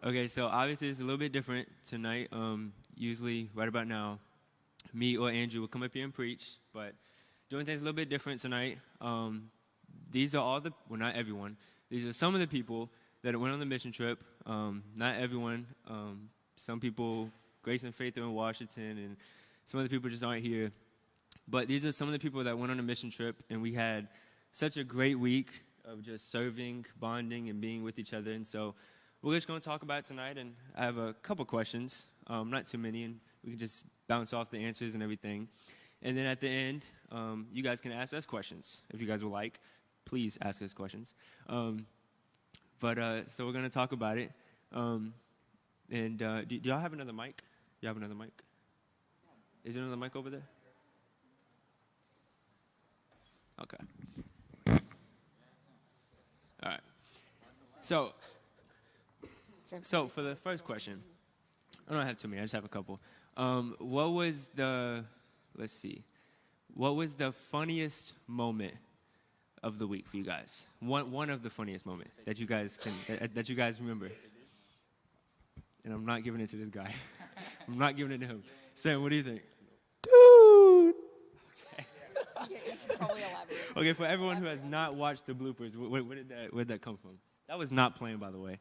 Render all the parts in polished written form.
Okay, so obviously it's a little bit different tonight. Usually right about now, me or Andrew will come up here and preach, but doing things a little bit different tonight. These are all well, not everyone. These are some of the people that went on the mission trip. Not everyone. Some people, Grace and Faith, are in Washington, and some of the people just aren't here. But these are some of the people that went on a mission trip, and we had such a great week of just serving, bonding, and being with each other. And so we're just going to talk about it tonight, and I have a couple questions, not too many, and we can just bounce off the answers and everything. And then at the end, you guys can ask us questions if you guys would like. Please ask us questions. So we're going to talk about it. Do y'all have another mic? You have another mic? Is there another mic over there? Okay. All right. So for the first question, I don't have too many. I just have a couple. What was the funniest moment of the week for you guys? One of the funniest moments that you guys remember. And I'm not giving it to this guy. I'm not giving it to him. Sam, what do you think? Dude. You should probably elaborate. Okay, for everyone who has not watched the bloopers, where did that come from? That was not playing, by the way.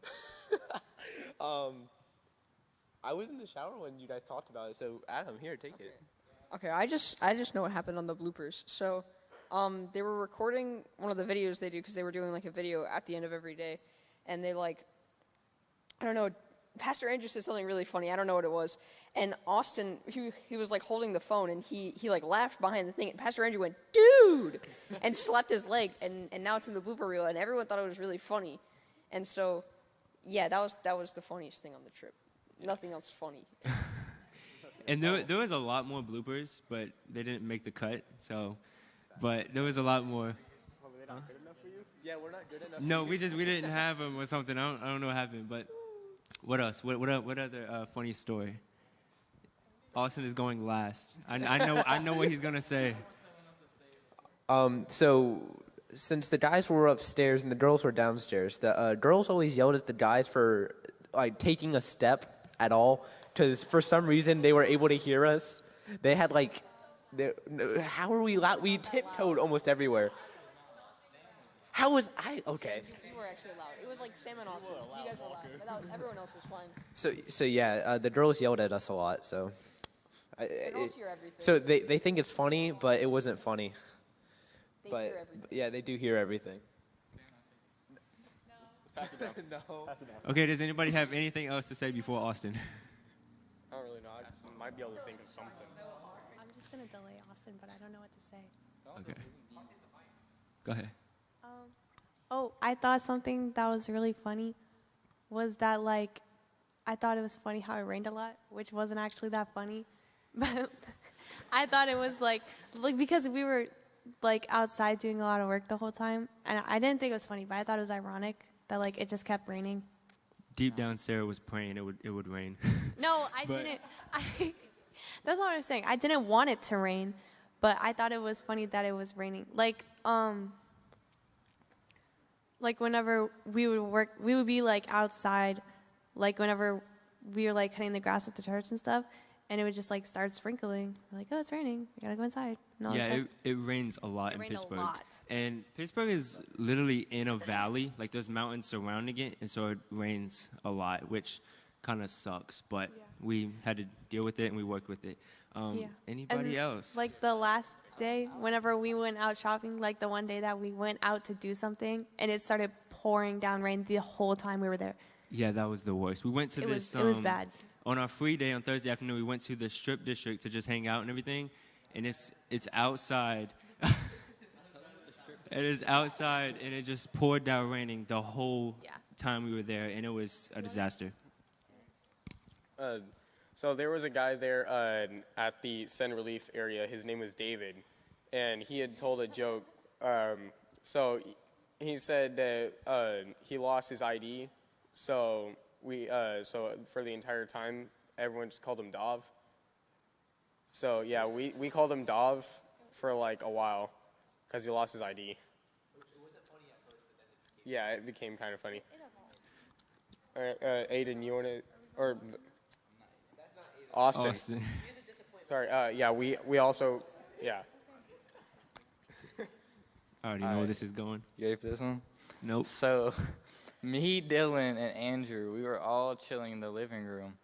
I was in the shower when you guys talked about it, so Adam, here, take it. Okay, I just know what happened on the bloopers. So, they were recording one of the videos they do because they were doing like a video at the end of every day, and they I don't know. Pastor Andrew said something really funny. I don't know what it was. And Austin, he was like holding the phone, and he like laughed behind the thing. And Pastor Andrew went, "Dude," and slapped his leg. And now it's in the blooper reel, and everyone thought it was really funny. And so, yeah, that was the funniest thing on the trip. Nothing else funny. And there was a lot more bloopers, but they didn't make the cut. So, but there was a lot more. Were they not good enough for you? Yeah, we're not good enough. No, we didn't have them or something. I don't know what happened, but. What else? What other funny story? Austin is going last. I know what he's gonna say. So since the guys were upstairs and the girls were downstairs, the girls always yelled at the guys for like taking a step at all, because for some reason they were able to hear us. They had how are we loud? We tiptoed almost everywhere. How was I? Okay. You were actually loud. It was like Sam and Austin. You guys were loud. Everyone else was fine. So yeah, the girls yelled at us a lot. So. The girls hear everything. So they think it's funny, but it wasn't funny. They hear everything. Yeah, they do hear everything. Pass it down. No. Pass it down. Okay, does anybody have anything else to say before Austin? I don't really know. I might be able to think of something. I'm just going to delay Austin, but I don't know what to say. Okay. Go ahead. I thought something that was really funny was that, I thought it was funny how it rained a lot, which wasn't actually that funny. But I thought it was, because we were, outside doing a lot of work the whole time. And I didn't think it was funny, but I thought it was ironic that, it just kept raining. Deep down, Sarah was praying it would rain. No, I didn't. That's not what I'm saying. I didn't want it to rain, but I thought it was funny that it was raining. Whenever we would work, we would be outside, whenever we were cutting the grass at the church and stuff, and it would just start sprinkling. We're like, oh, it's raining. We gotta go inside. And all Yeah, it rains a lot in Pittsburgh. It rained a lot. And Pittsburgh is literally in a valley, there's mountains surrounding it, and so it rains a lot, which kind of sucks. But we had to deal with it and we worked with it. Anybody else? The last day, whenever we went out shopping, the one day that we went out to do something, and it started pouring down rain the whole time we were there. Yeah, that was the worst. We went to It this. was bad. On our free day on Thursday afternoon, we went to the Strip District to just hang out and everything, and it's outside. It is outside, and it just poured down raining the whole time we were there, and it was a disaster. So there was a guy there at the Send Relief area. His name was David, and he had told a joke. So he said that he lost his ID. So for the entire time, everyone just called him Dov. So yeah, we called him Dov for a while because he lost his ID. Yeah, it became kind of funny. Aiden, you want to, or Austin? Sorry. Yeah, we also, yeah. I already know where this is going. You ready for this one? Nope. So, me, Dylan, and Andrew, we were all chilling in the living room.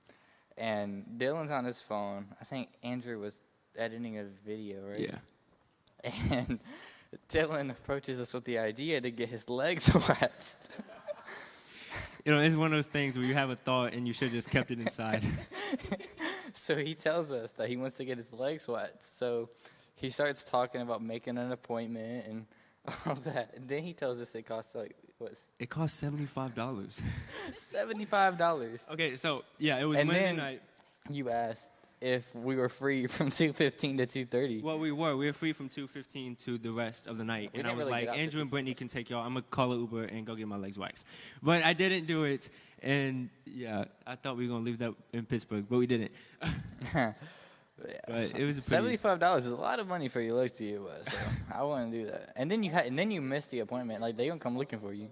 And Dylan's on his phone. I think Andrew was editing a video, right? Yeah. And Dylan approaches us with the idea to get his legs wet. You know, it's one of those things where you have a thought and you should have just kept it inside. So he tells us that he wants to get his legs wet. So he starts talking about making an appointment and all that. And then he tells us it costs like, It cost $75. $75. Okay, so, yeah, it was And Wednesday then night. You asked if we were free from 2:15 to 2:30. Well, we were. We were free from 2:15 to the rest of the night. We And I didn't was really like, get out Andrew till and Brittany can take y'all. I'm going to call an Uber and go get my legs waxed. But I didn't do it. And, yeah, I thought we were going to leave that in Pittsburgh, but we didn't. But it was a pretty... $75 is a lot of money for your legs to get wet, so I wouldn't do that. And then you missed the appointment. Like, they don't come looking for you.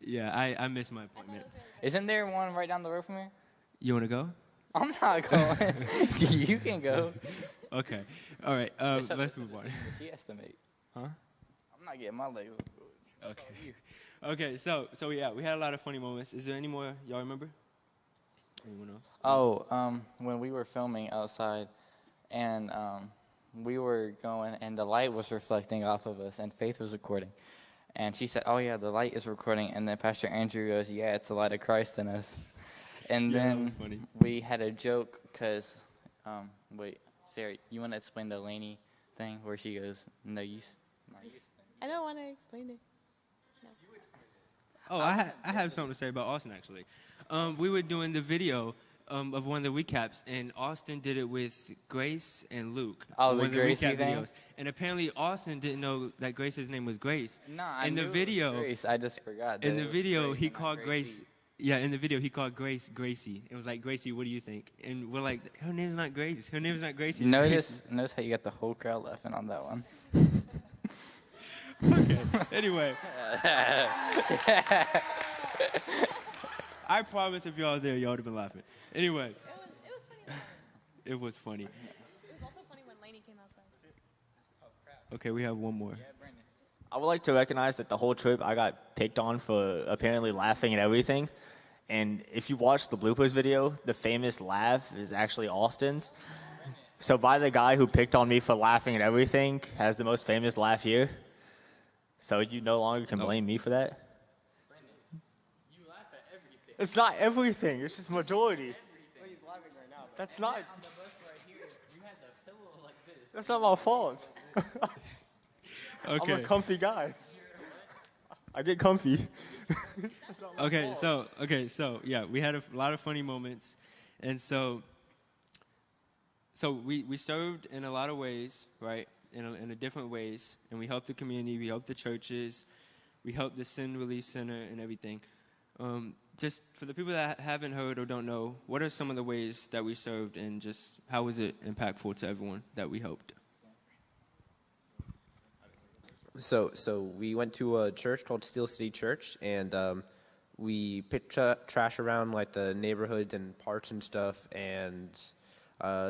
Yeah, I missed my appointment. Isn't there one right down the road from here? You want to go? I'm not going. You can go. Okay. All right. Let's move on. She estimate. Huh? I'm not getting my legs. Okay. Okay. So yeah, we had a lot of funny moments. Is there any more y'all remember? Anyone else? Oh, when we were filming outside, and we were going, and the light was reflecting off of us, and Faith was recording, and she said, "Oh yeah, the light is recording," and then Pastor Andrew goes, "Yeah, it's the light of Christ in us." And Yeah, that then was funny. we had a joke because, wait, Sarah, you want to explain the Lainey thing where she goes, "No use." I don't want to explain it. Oh, I have something to say about Austin actually. We were doing the video of one of the recaps, and Austin did it with Grace and Luke. Oh, one the of Gracie recap thing? videos. And apparently Austin didn't know that Grace's name was Grace. No, I in knew the it was video, Grace. I just forgot. in that the it was video, Grace he and not called Gracie. Grace. Yeah, in the video, he called Grace Gracie. It was like, Gracie, what do you think? And we're like, her name's not Grace. Her name's not Gracie. it's Notice how you got the whole crowd laughing on that one. Gracie. Okay. Anyway. I promise if y'all there, y'all would have been laughing. Anyway. It was funny. It was funny. It was also funny when Lainey came outside. Okay, we have one more. I would like to recognize that the whole trip I got picked on for apparently laughing at everything. And if you watch the bloopers video, the famous laugh is actually Austin's. So by the guy who picked on me for laughing at everything has the most famous laugh here. So you no longer can blame me for that. You laugh at everything. It's not everything. It's just majority. He's laughing right now. That's not. On the bus right here, you had the pillow like this. That's not my fault. Okay. I'm a comfy guy. I get comfy. Okay, so yeah, we had a lot of funny moments, and so we served in a lot of ways, right? In a different ways, and we helped the community, we helped the churches, we helped the Sin Relief Center and everything. Just for the people that haven't heard or don't know, what are some of the ways that we served, and just how was it impactful to everyone that we helped? So we went to a church called Steel City Church, and we picked trash around like the neighborhoods and parks and stuff. And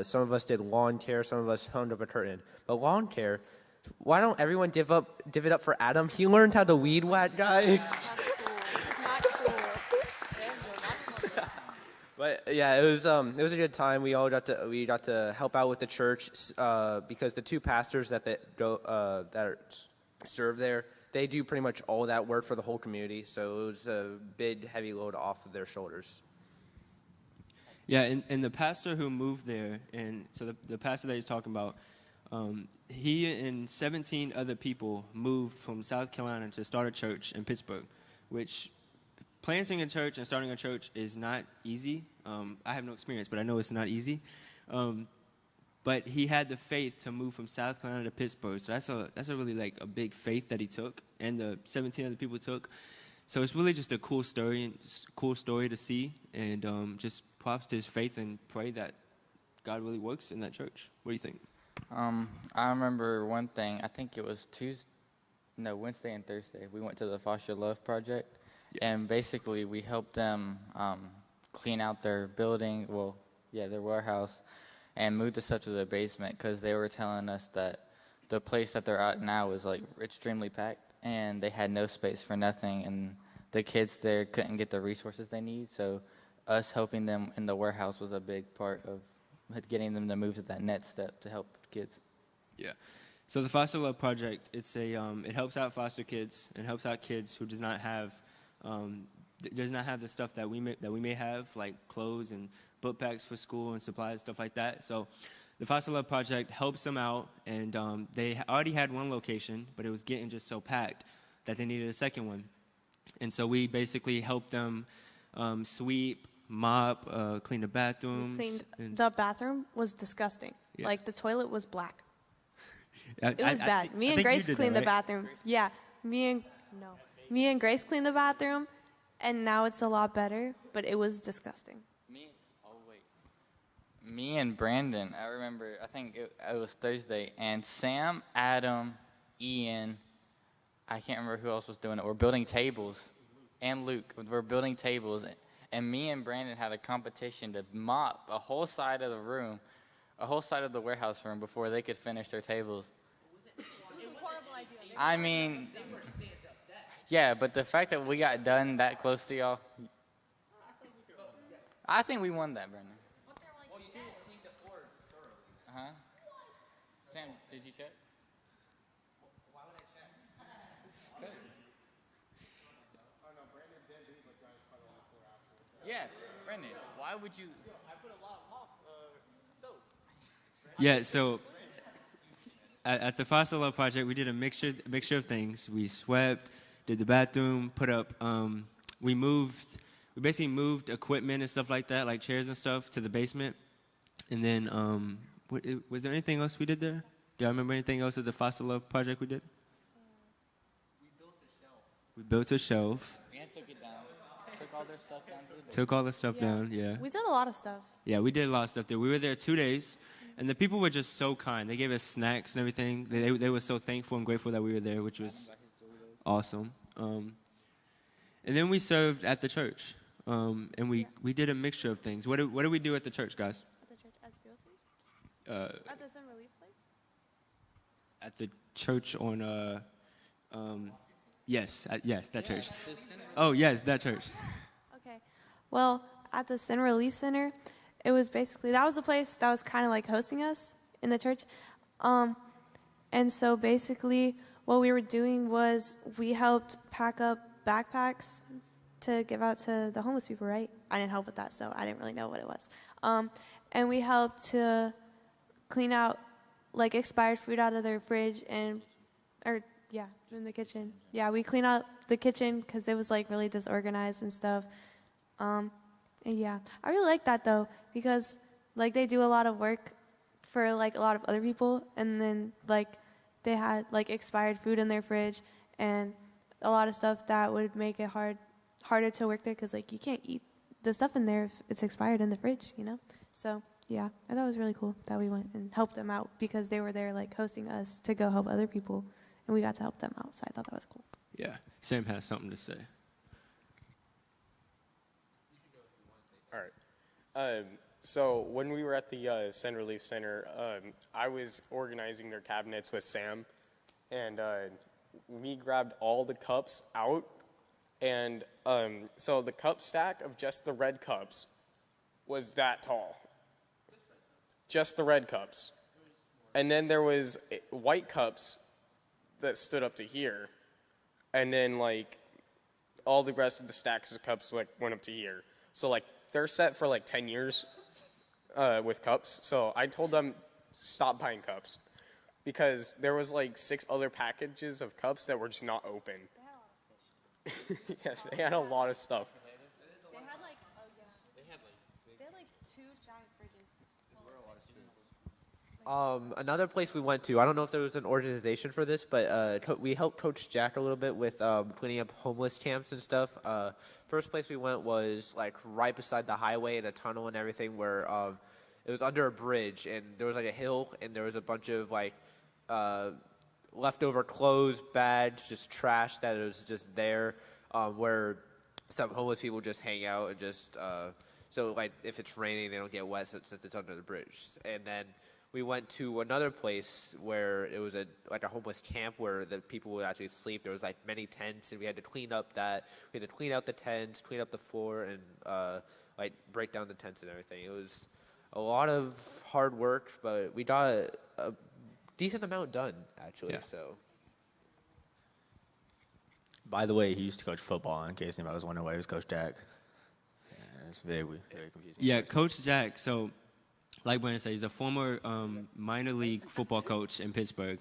some of us did lawn care, some of us hung up a curtain. But lawn care, why don't everyone give it up for Adam? He learned how to weed whack, guys. That's cool. It's not cool. But yeah, it was a good time. We got to help out with the church because the two pastors that serve there, they do pretty much all that work for the whole community. So it was a big, heavy load off of their shoulders. Yeah, and the pastor who moved there, and so the pastor that he's talking about, he and 17 other people moved from South Carolina to start a church in Pittsburgh, which planting a church and starting a church is not easy. I have no experience, but I know it's not easy. But he had the faith to move from South Carolina to Pittsburgh. So that's a really like a big faith that he took, and the 17 other people took. So it's really just a cool story to see, and just props to his faith, and pray that God really works in that church. What do you think? I remember one thing. I think it was Wednesday and Thursday. We went to the Foster Love Project, And basically we helped them clean out their building, their warehouse, and move the stuff to the basement because they were telling us that the place that they're at now is like extremely packed and they had no space for nothing, and the kids there couldn't get the resources they need. So us helping them in the warehouse was a big part of getting them to move to that next step to help kids. Yeah. So the Foster Love Project, it helps out foster kids and helps out kids who does not have the stuff that we may have, like clothes and book packs for school and supplies, stuff like that. So the Foster Love Project helps them out, and they already had one location, but it was getting just so packed that they needed a second one. And so we basically helped them sweep, mop, clean the bathrooms. The bathroom was disgusting. Yeah. Like, the toilet was black. It was bad. Me and Grace cleaned the bathroom. Yeah, me and Grace cleaned the bathroom, and now it's a lot better, but it was disgusting. Me and Brandon, I remember, I think it was Thursday, and Sam, Adam, Ian, I can't remember who else was doing it. We're building tables, and Luke. We're building tables, and me and Brandon had a competition to mop a whole side of the room, a whole side of the warehouse room before they could finish their tables. It was a horrible idea. I mean, yeah, but the fact that we got done that close to y'all, I think we won that, Brandon. Uh-huh. Sam, did you check? Why would I check? Yeah, Brandon, why would you? I put a lot of soap. Yeah, so at the Foster Love Project, we did a mixture of things. We swept, did the bathroom, put up, we basically moved equipment and stuff like that, like chairs and stuff, to the basement. And then, was there anything else we did there? Do y'all remember anything else at the Foster Love Project we did? We built a shelf. And took it down. Took all their stuff down to the basement. Took all the stuff down, yeah. We did a lot of stuff. Yeah, we did a lot of stuff there. We were there 2 days, and the people were just so kind. They gave us snacks and everything. They were so thankful and grateful that we were there, which was awesome. And then we served at the church, and we did a mixture of things. What do we do at the church, guys? At the church, at the Sun Relief place? At the church on, yes, that church. Oh, yes, that church. Okay. Well, at the Sin Relief Center, it was basically, that was the place that was kind of like hosting us in the church. And so basically what we were doing was we helped pack up backpacks to give out to the homeless people, right? I didn't help with that, so I didn't really know what it was. And we helped to clean out like expired food out of their fridge in the kitchen. Yeah, we cleaned out the kitchen because it was like really disorganized and stuff. And yeah, I really like that though, because like they do a lot of work for like a lot of other people, and then like they had like expired food in their fridge and a lot of stuff that would make it harder to work there, because like you can't eat the stuff in there if it's expired in the fridge, you know? So yeah, I thought it was really cool that we went and helped them out, because they were there like hosting us to go help other people, and we got to help them out. So I thought that was cool. Yeah, Sam has something to say. All right. So when we were at the Sun Relief Center, I was organizing their cabinets with Sam, and we grabbed all the cups out, and so the cup stack of just the red cups was that tall. Just the red cups. And then there was white cups that stood up to here, and then like all the rest of the stacks of cups like went up to here. So like they're set for like 10 years with cups. So I told them stop buying cups, because there was like 6 other packages of cups that were just not open. Yes, they had a lot of stuff. They had like, they had like 2 giant fridges. Another place we went to, I don't know if there was an organization for this, but we helped Coach Jack a little bit with cleaning up homeless camps and stuff. First place we went was like right beside the highway in a tunnel and everything, where it was under a bridge, and there was like a hill, and there was a bunch of like leftover clothes, bags, just trash that was just there, where some homeless people just hang out and just so like if it's raining they don't get wet since it's under the bridge. And then we went to another place where it was a homeless camp where the people would actually sleep. There was like many tents, and we had to clean up that. We had to clean out the tents, clean up the floor, and like break down the tents and everything. It was a lot of hard work, but we got a decent amount done actually. Yeah. So. By the way, he used to coach football, in case anybody was wondering why he was Coach Jack. Yeah, it's very confusing. Yeah, Coach Jack. So, like Brandon said, he's a former minor league football coach in Pittsburgh.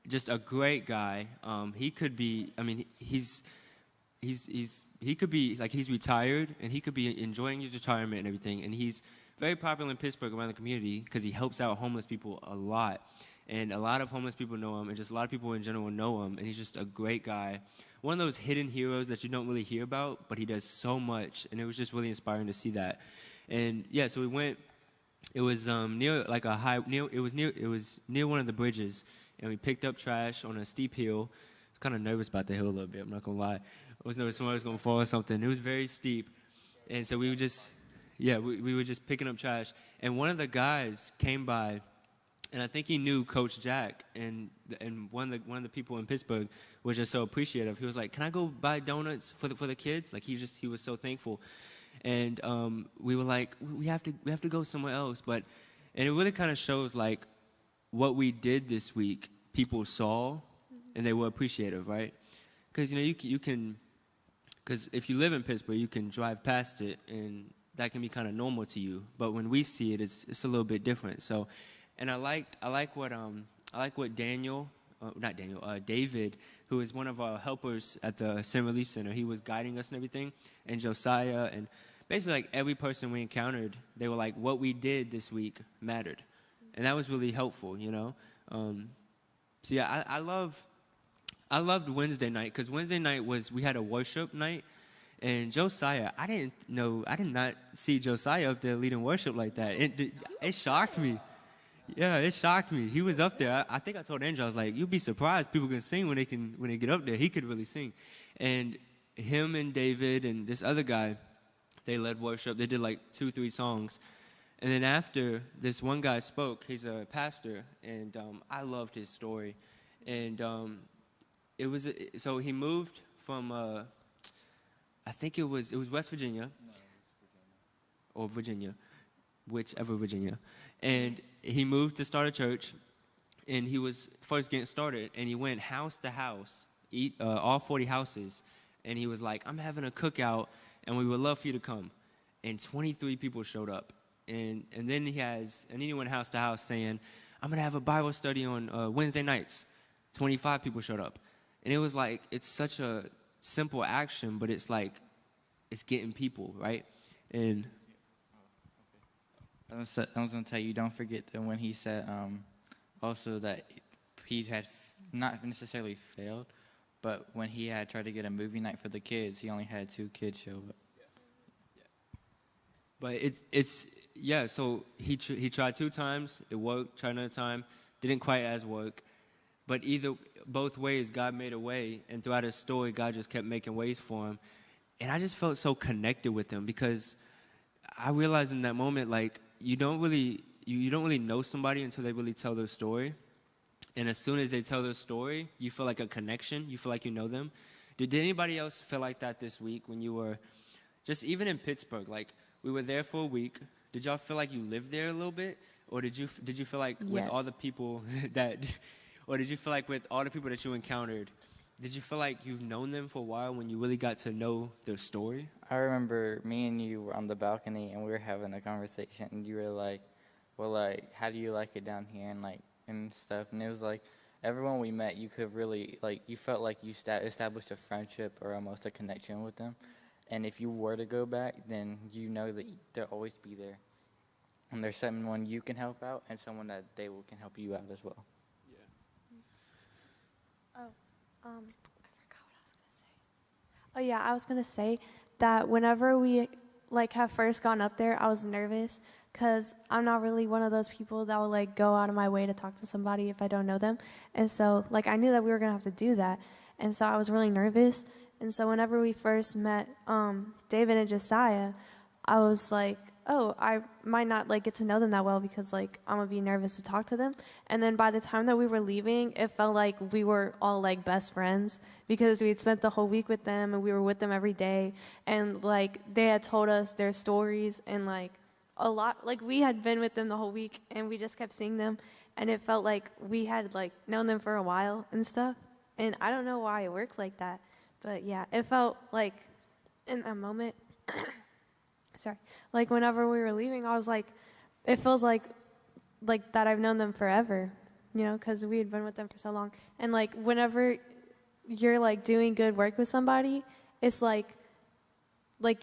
Just a great guy. He could be. I mean, he could be like he's retired and he could be enjoying his retirement and everything. And he's very popular in Pittsburgh around the community because he helps out homeless people a lot. And a lot of homeless people know him, and just a lot of people in general know him. And he's just a great guy. One of those hidden heroes that you don't really hear about, but he does so much. And it was just really inspiring to see that. And yeah, so we went. It was near like a high. It was near one of the bridges, and we picked up trash on a steep hill. I was kind of nervous about the hill a little bit. I'm not gonna lie. I was nervous somebody was gonna fall or something. It was very steep, and so we were just, we were just picking up trash. And one of the guys came by. And I think he knew Coach Jack, and one of the people in Pittsburgh was just so appreciative. He was like, "Can I go buy donuts for the kids?" Like he was so thankful, and we were like, "We have to go somewhere else." And it really kind of shows like what we did this week. People saw, and they were appreciative, right? Because you can, because if you live in Pittsburgh, you can drive past it, and that can be kind of normal to you. But when we see it, it's a little bit different. So. And I like what David, who is one of our helpers at the Sin Relief Center, he was guiding us and everything, and Josiah, and basically like every person we encountered, they were like, what we did this week mattered, and that was really helpful, So yeah, I loved Wednesday night because Wednesday night we had a worship night, and Josiah, I did not see Josiah up there leading worship like that. It shocked me. Yeah, it shocked me. He was up there. I think I told Andrew, I was like, you'll be surprised people can sing when they get up there. He could really sing. And him and David and this other guy, they led worship. They did like 2-3 songs. And then after, this one guy spoke. He's a pastor, and I loved his story. And so he moved from, I think it was West Virginia. Or Virginia, whichever Virginia. And he moved to start a church, and he was first getting started, and he went house to house, all 40 houses, and he was like, I'm having a cookout, and we would love for you to come. And 23 people showed up. And then he went house to house saying, I'm going to have a Bible study on Wednesday nights. 25 people showed up. And it was like, it's such a simple action, but it's like, it's getting people, right? And I was going to tell you, don't forget that when he said also that he had not necessarily failed, but when he had tried to get a movie night for the kids, he only had 2 kids show up. But so he tried 2 times, it worked, tried another time, didn't quite as work. But both ways, God made a way, and throughout his story, God just kept making ways for him. And I just felt so connected with him because I realized in that moment, like, you don't really know somebody until they really tell their story. And as soon as they tell their story, you feel like a connection. You feel like you know them. Did anybody else feel like that this week when you were just even in Pittsburgh? Like, we were there for a week. Did y'all feel like you lived there a little bit? Or did you feel like with all the people or did you feel like with all the people that you encountered, did you feel like you've known them for a while when you really got to know their story? I remember me and you were on the balcony, and we were having a conversation, and you were like, well, like, how do you like it down here, and stuff. And it was like, everyone we met, you could really, like, you felt like you established a friendship or almost a connection with them. And if you were to go back, then you know that they'll always be there. And there's someone you can help out and someone that can help you out as well. I forgot what I was going to say. Oh, yeah, I was going to say that whenever we, have first gone up there, I was nervous because I'm not really one of those people that will, go out of my way to talk to somebody if I don't know them. And so, I knew that we were going to have to do that. And so I was really nervous. And so whenever we first met David and Josiah, I was like, oh, I might not like get to know them that well because like I'm gonna be nervous to talk to them. And then by the time that we were leaving, it felt like we were all like best friends because we had spent the whole week with them and we were with them every day. And like they had told us their stories and like a lot, like we had been with them the whole week and we just kept seeing them. And it felt like we had like known them for a while and stuff. And I don't know why it works like that. But yeah, it felt like in that moment, sorry, like whenever we were leaving, I was like, it feels like that I've known them forever, you know, because we had been with them for so long. And like whenever you're like doing good work with somebody, it's like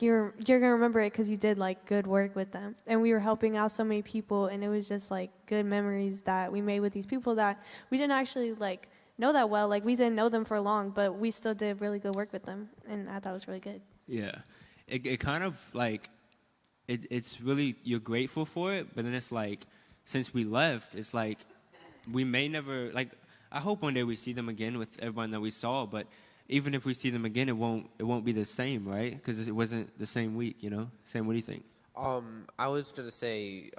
you're gonna remember it because you did like good work with them. And we were helping out so many people, and it was just like good memories that we made with these people that we didn't actually like know that well. Like we didn't know them for long, but we still did really good work with them, and I thought it was really good. Yeah, it kind of like it's really, you're grateful for it, but then it's like since we left, it's like we may never, like I hope one day we see them again with everyone that we saw, but even if we see them again, it won't be the same, right? Because it wasn't the same week, you know. Sam, what do you think? I was gonna say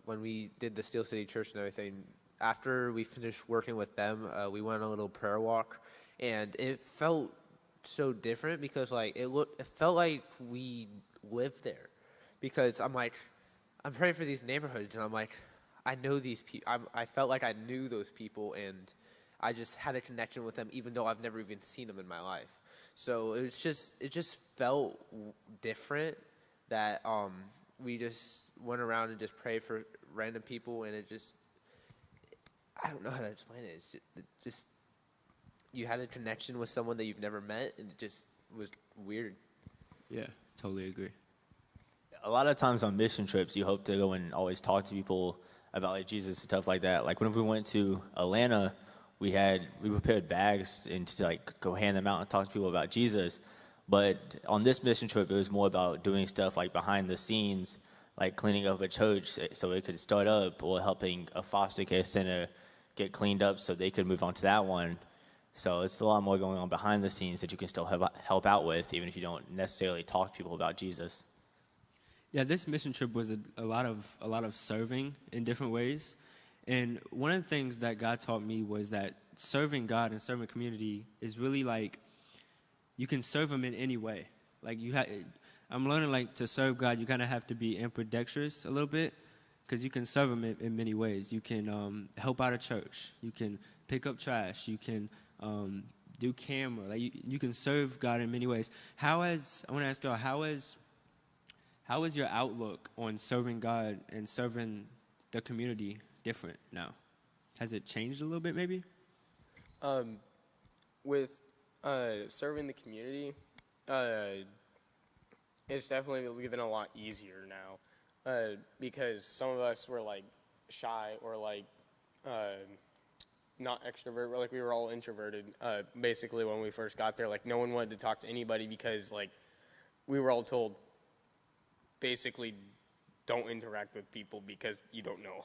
when we did the Steel City Church and everything, after we finished working with them, we went on a little prayer walk, and it felt so different because like it felt like we lived there, because I'm praying for these neighborhoods, and I'm like, I know these people. I felt like I knew those people, and I just had a connection with them, even though I've never even seen them in my life. So it just felt different that we just went around and just prayed for random people, and I don't know how to explain it. It just you had a connection with someone that you've never met, and it just was weird. Yeah, totally agree. A lot of times on mission trips, you hope to go and always talk to people about like Jesus and stuff like that. Like whenever we went to Atlanta, we prepared bags and to like go hand them out and talk to people about Jesus. But on this mission trip, it was more about doing stuff like behind the scenes, like cleaning up a church so it could start up, or helping a foster care center get cleaned up so they could move on to that one. So it's a lot more going on behind the scenes that you can still help out with, even if you don't necessarily talk to people about Jesus. Yeah, this mission trip was a lot of serving in different ways. And one of the things that God taught me was that serving God and serving community is really like you can serve Him in any way. Like I'm learning like to serve God, you kind of have to be ambidextrous a little bit, because you can serve Him in many ways. You can help out a church. You can pick up trash. You can do camera. Like you can serve God in many ways. I want to ask y'all, how is your outlook on serving God and serving the community different now? Has it changed a little bit, maybe? With serving the community, it's definitely been a lot easier now, because some of us were like shy or like not extrovert. Like we were all introverted. Basically, when we first got there, like no one wanted to talk to anybody because like we were all told, basically, don't interact with people because you don't know.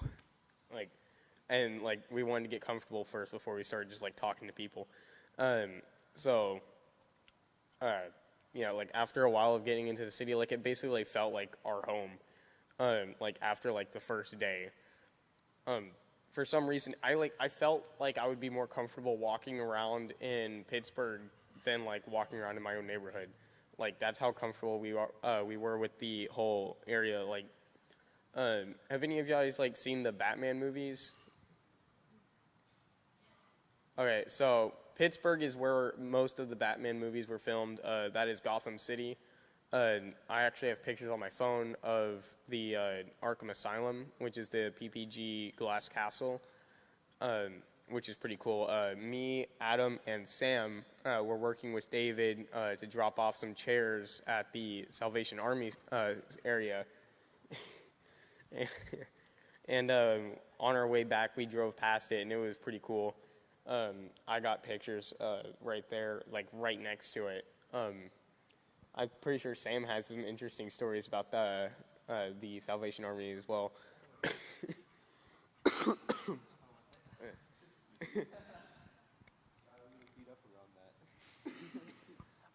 And we wanted to get comfortable first before we started just like talking to people. Like after a while of getting into the city, like it basically felt like our home. Like after like the first day, for some reason I felt like I would be more comfortable walking around in Pittsburgh than like walking around in my own neighborhood. Like that's how comfortable we were with the whole area. Like, have any of you guys like seen the Batman movies? Okay, so Pittsburgh is where most of the Batman movies were filmed. That is Gotham City. I actually have pictures on my phone of the Arkham Asylum, which is the PPG Glass Castle, which is pretty cool. Me, Adam, and Sam were working with David to drop off some chairs at the Salvation Army area. And on our way back, we drove past it, and it was pretty cool. I got pictures right there, like right next to it. I'm pretty sure Sam has some interesting stories about the Salvation Army as well.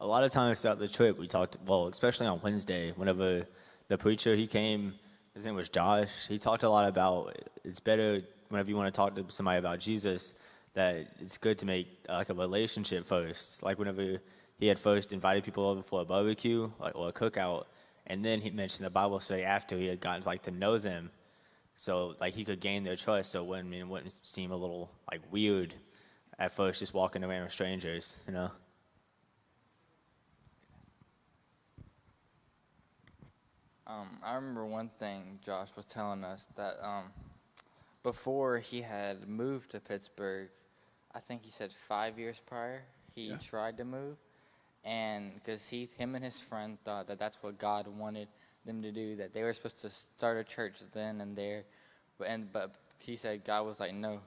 a lot of times throughout the trip, we talked, well, especially on Wednesday, whenever the preacher, he came, his name was Josh, he talked a lot about it's better whenever you want to talk to somebody about Jesus, that it's good to make like a relationship first. Like whenever he had first invited people over for a barbecue or a cookout, and then he mentioned the Bible study after he had gotten like to know them, so like he could gain their trust, so it wouldn't seem a little like weird at first just walking around with strangers, you know. I remember one thing Josh was telling us that before he had moved to Pittsburgh, I think he said 5 years prior, he tried to move, and because him and his friend thought that that's what God wanted them to do, that they were supposed to start a church then and there, but he said God was like, no.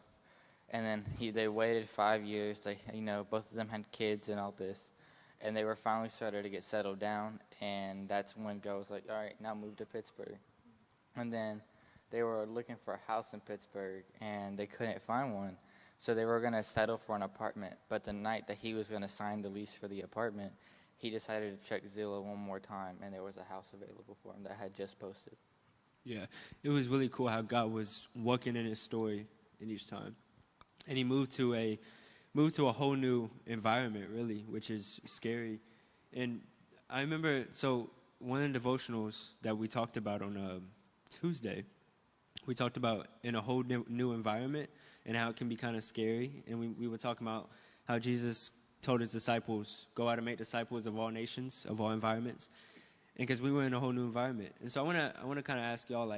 And then they waited 5 years. Both of them had kids and all this, and they were finally started to get settled down. And that's when God was like, all right, now move to Pittsburgh. And then they were looking for a house in Pittsburgh, and they couldn't find one. So they were going to settle for an apartment. But the night that he was going to sign the lease for the apartment, he decided to check Zillow one more time, and there was a house available for him that had just posted. Yeah, it was really cool how God was working in his story in each time. And he moved to a whole new environment, really, which is scary. And I remember, so one of the devotionals that we talked about on Tuesday, we talked about in a whole new environment and how it can be kind of scary. And we were talking about how Jesus told his disciples, go out and make disciples of all nations, of all environments. And because we were in a whole new environment. And so I want to kind of ask y'all,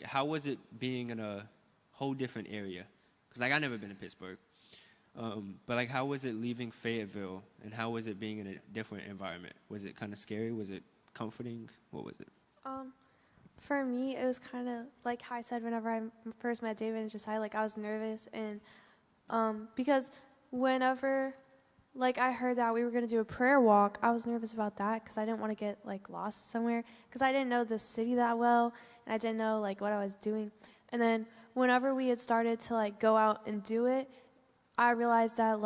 how was it being in a whole different area? Because, I never been to Pittsburgh. But, how was it leaving Fayetteville, and how was it being in a different environment? Was it kind of scary? Was it comforting? What was it? For me, it was kind of like I said whenever I first met David and Josiah, I was nervous. And because whenever, I heard that we were going to do a prayer walk, I was nervous about that because I didn't want to get, lost somewhere because I didn't know the city that well, and I didn't know, what I was doing. And then whenever we had started to, go out and do it, I realized that,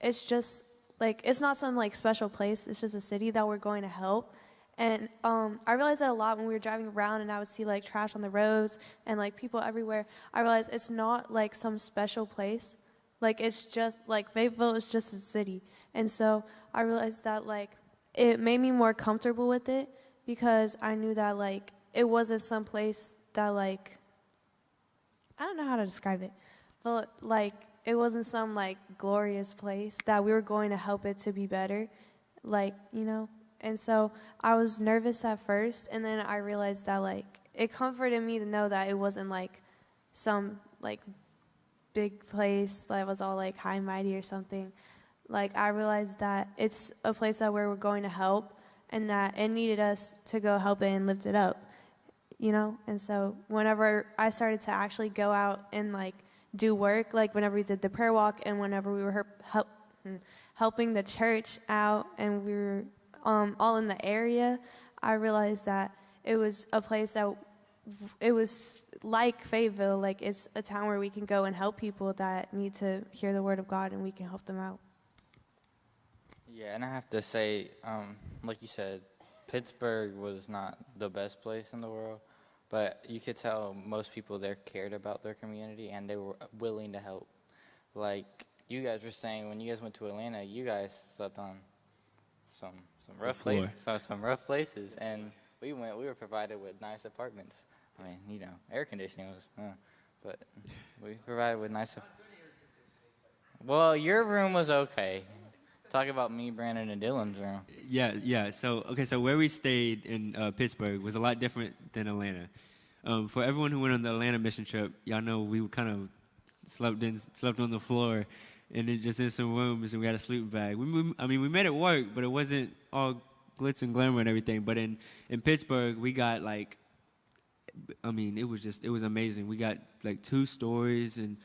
it's just, it's not some, special place. It's just a city that we're going to help. And I realized that a lot when we were driving around and I would see, trash on the roads and, people everywhere. I realized it's not, some special place. It's just, Fayetteville is just a city. And so I realized that, it made me more comfortable with it because I knew that, it wasn't some place that, I don't know how to describe it, but, it wasn't some, glorious place that we were going to help it to be better, And so I was nervous at first, and then I realized that, it comforted me to know that it wasn't, some, big place that was all, high and mighty or something. I realized that it's a place that we're going to help, and that it needed us to go help it and lift it up, And so whenever I started to actually go out and, do work, whenever we did the prayer walk and whenever we were helping the church out and we were all in the area, I realized that it was a place that it was like Fayetteville, it's a town where we can go and help people that need to hear the word of God, and we can help them out. Yeah, and I have to say, like you said, Pittsburgh was not the best place in the world, but you could tell most people there cared about their community and they were willing to help. You guys were saying when you guys went to Atlanta, you guys slept on some rough places, some rough places, and we were provided with nice apartments. I mean, air conditioning was, but we provided with nice. Well, your room was okay. Talk about me, Brandon, and Dylan's room. Yeah. So where we stayed in Pittsburgh was a lot different than Atlanta. For everyone who went on the Atlanta mission trip, y'all know we kind of slept on the floor, and then just in some rooms, and we had a sleeping bag. We made it work, but it wasn't all glitz and glamour and everything. But in Pittsburgh, we got it was amazing. We got 2 stories and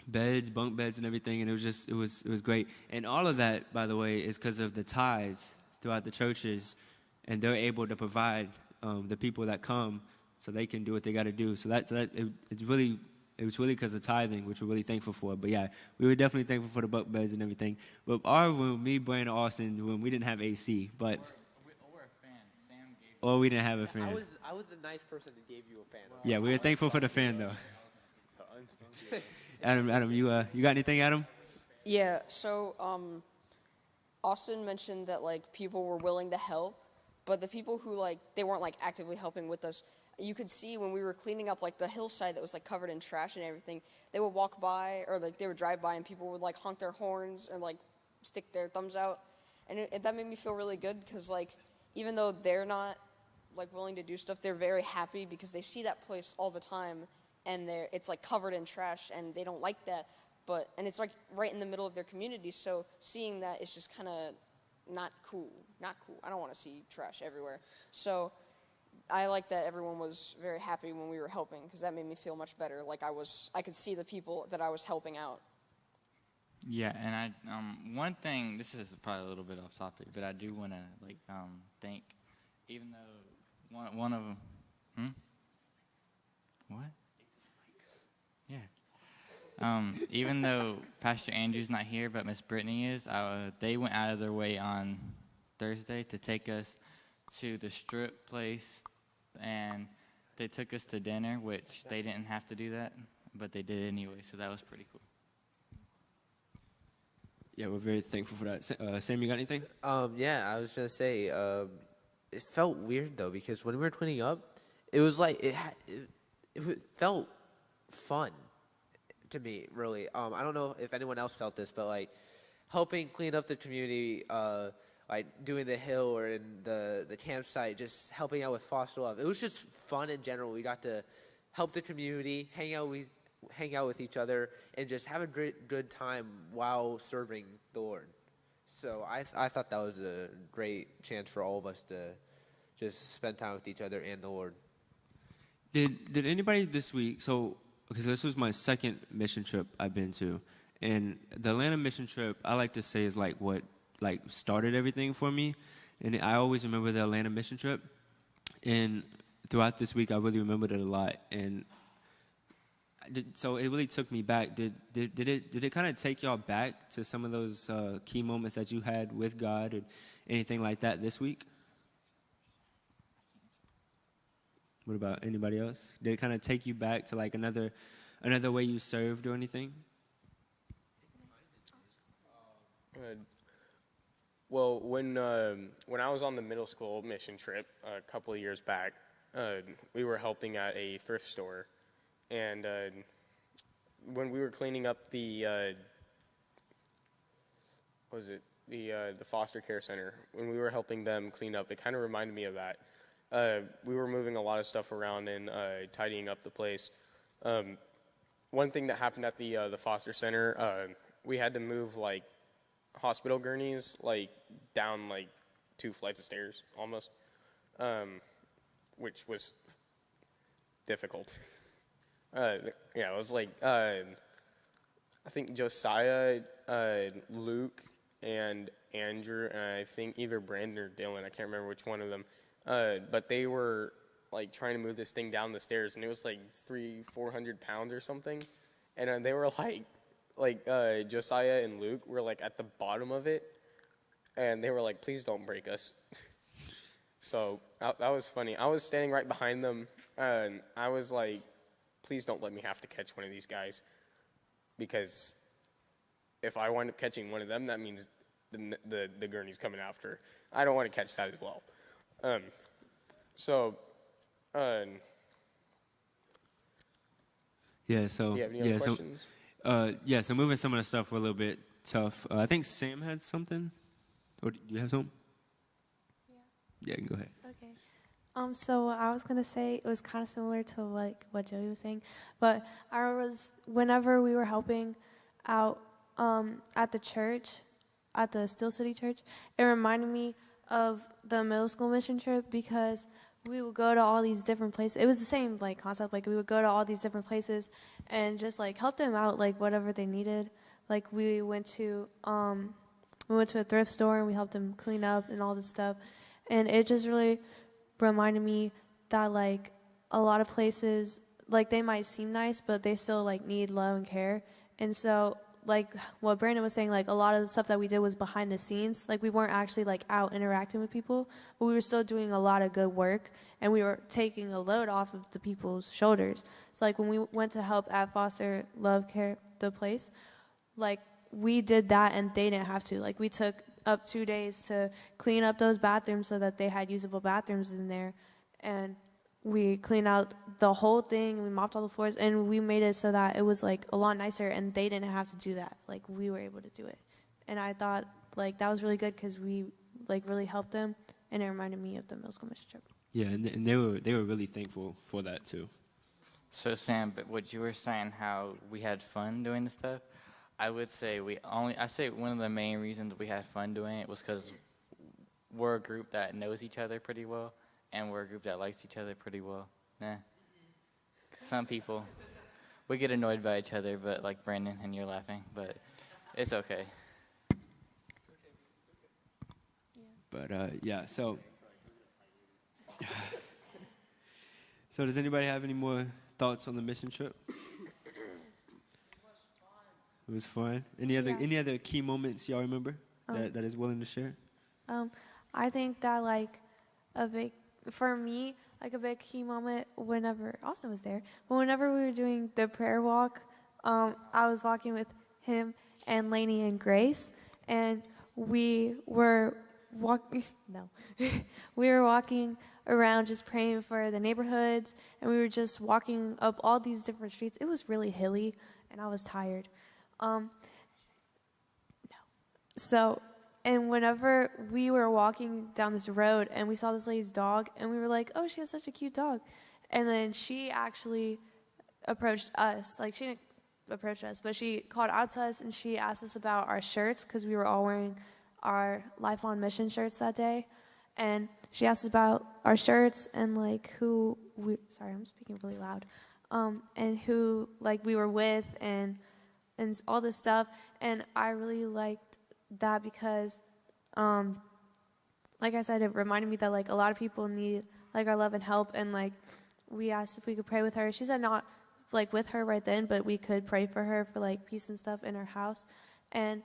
beds, bunk beds and everything, and it was great. And all of that, by the way, is because of the tithes throughout the churches, and they're able to provide the people that come so they can do what they got to do. So it's really it was really because of tithing, which we're really thankful for. But yeah, we were definitely thankful for the bunk beds and everything. But our room, me, Brandon, Austin, room, we didn't have AC, but Or a fan. Sam gave or we didn't have a fan. I was the nice person that gave you a fan. Yeah, we were thankful for the fan though. Adam, you got anything, Adam? Yeah, so Austin mentioned that like people were willing to help, but the people who like they weren't like actively helping with us, you could see when we were cleaning up like the hillside that was like covered in trash and everything, they would walk by or like they would drive by and people would like honk their horns and like stick their thumbs out, and that made me feel really good because like even though they're not like willing to do stuff, they're very happy because they see that place all the time and it's like covered in trash and they don't like that. And it's like right in the middle of their community, so seeing that is just kind of not cool. I don't want to see trash everywhere. So I like that everyone was very happy when we were helping because that made me feel much better. Like I could see the people that I was helping out. Yeah, and I one thing, this is probably a little bit off topic, but I do want to like thank, even though one of them, what? Yeah. Even though Pastor Andrew's not here, but Miss Brittany is, they went out of their way on Thursday to take us to the strip place, and they took us to dinner, which they didn't have to do that, but they did anyway, so that was pretty cool. Yeah, we're very thankful for that. Sam, you got anything? Yeah, I was gonna say, it felt weird though because when we were cleaning up, it was like it felt fun to me, really. I don't know if anyone else felt this, but like helping clean up the community, like doing the hill or in the campsite, just helping out with foster love. It was just fun in general. We got to help the community, hang out with each other, and just have a good time while serving the Lord. So I thought that was a great chance for all of us to just spend time with each other and the Lord. Did anybody this week? So because this was my second mission trip I've been to, and the Atlanta mission trip I like to say is like what like started everything for me, and I always remember the Atlanta mission trip, and throughout this week I really remembered it a lot, and so it really took me back. Did it kind of take y'all back to some of those key moments that you had with God or anything like that this week? What about anybody else? Did it kind of take you back to like another way you served or anything? Well, when I was on the middle school mission trip a couple of years back, we were helping at a thrift store, and when we were cleaning up the foster care center, when we were helping them clean up, it kind of reminded me of that. We were moving a lot of stuff around and tidying up the place. One thing that happened at the foster center, we had to move like hospital gurneys like down like 2 flights of stairs almost, which was difficult. It was like I think Josiah, Luke, and Andrew, and I think either Brandon or Dylan, I can't remember which one of them. But they were like trying to move this thing down the stairs, and it was like 300-400 pounds or something. And they were like Josiah and Luke were like at the bottom of it, and they were like, "Please don't break us." So that was funny. I was standing right behind them, and I was like, "Please don't let me have to catch one of these guys, because if I wind up catching one of them, that means the gurney's coming after. I don't want to catch that as well." Yeah. So do you have any other questions? So moving some of the stuff were a little bit tough. I think Sam had something, or do you have something? Yeah, you can go ahead. Okay. So I was gonna say it was kind of similar to like what Joey was saying, but whenever we were helping out at the church, at the Steel City Church, it reminded me of the middle school mission trip because we would go to all these different places. It was the same like concept. Like we would go to all these different places and just like help them out, like whatever they needed. Like we went to a thrift store and we helped them clean up and all this stuff. And it just really reminded me that like a lot of places like they might seem nice, but they still like need love and care. And so like what Brandon was saying, like a lot of the stuff that we did was behind the scenes. Like we weren't actually like out interacting with people, but we were still doing a lot of good work, and we were taking a load off of the people's shoulders. So like when we went to help at Foster Love Care, the place, like we did that and they didn't have to. Like we took up 2 days to clean up those bathrooms so that they had usable bathrooms in there, and we cleaned out the whole thing, we mopped all the floors, and we made it so that it was like a lot nicer, and they didn't have to do that. Like we were able to do it. And I thought like that was really good because we like really helped them, and it reminded me of the middle school mission trip. Yeah, and they were really thankful for that too. So Sam, but what you were saying, how we had fun doing the stuff, I would say I say one of the main reasons we had fun doing it was because we're a group that knows each other pretty well, and we're a group that likes each other pretty well. Nah. Some people, we get annoyed by each other, but like Brandon, and you're laughing, but it's okay. But yeah, so does anybody have any more thoughts on the mission trip? It was fun. Any other key moments y'all remember that is willing to share? I think that like for me, like a big key moment whenever Austin was there, but whenever we were doing the prayer walk, I was walking with him and Lainey and Grace, and we were walking around just praying for the neighborhoods, and we were just walking up all these different streets. It was really hilly, and I was tired. And whenever we were walking down this road and we saw this lady's dog, and we were like, oh, she has such a cute dog. And then she actually approached us. Like, she didn't approach us, but she called out to us, and she asked us about our shirts, because we were all wearing our Life on Mission shirts that day. And she asked us about our shirts and, like, sorry, I'm speaking really loud, and who, like, we were with and all this stuff. And I really liked that because, like I said, it reminded me that like a lot of people need like our love and help, and like we asked if we could pray with her. She said not like with her right then, but we could pray for her for like peace and stuff in her house. And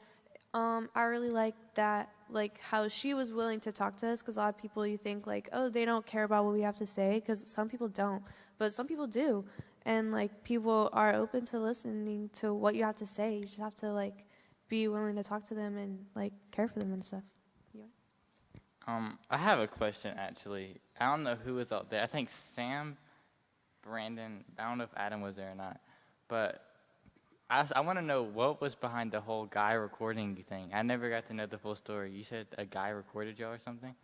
I really liked that, like how she was willing to talk to us, because a lot of people, you think like, oh, they don't care about what we have to say, because some people don't, but some people do. And like people are open to listening to what you have to say. You just have to like be willing to talk to them and like care for them and stuff. I have a question actually. I don't know who was out there. I think Sam, Brandon. I don't know if Adam was there or not, but I want to know what was behind the whole guy recording thing. I never got to know the full story. You said a guy recorded y'all or something?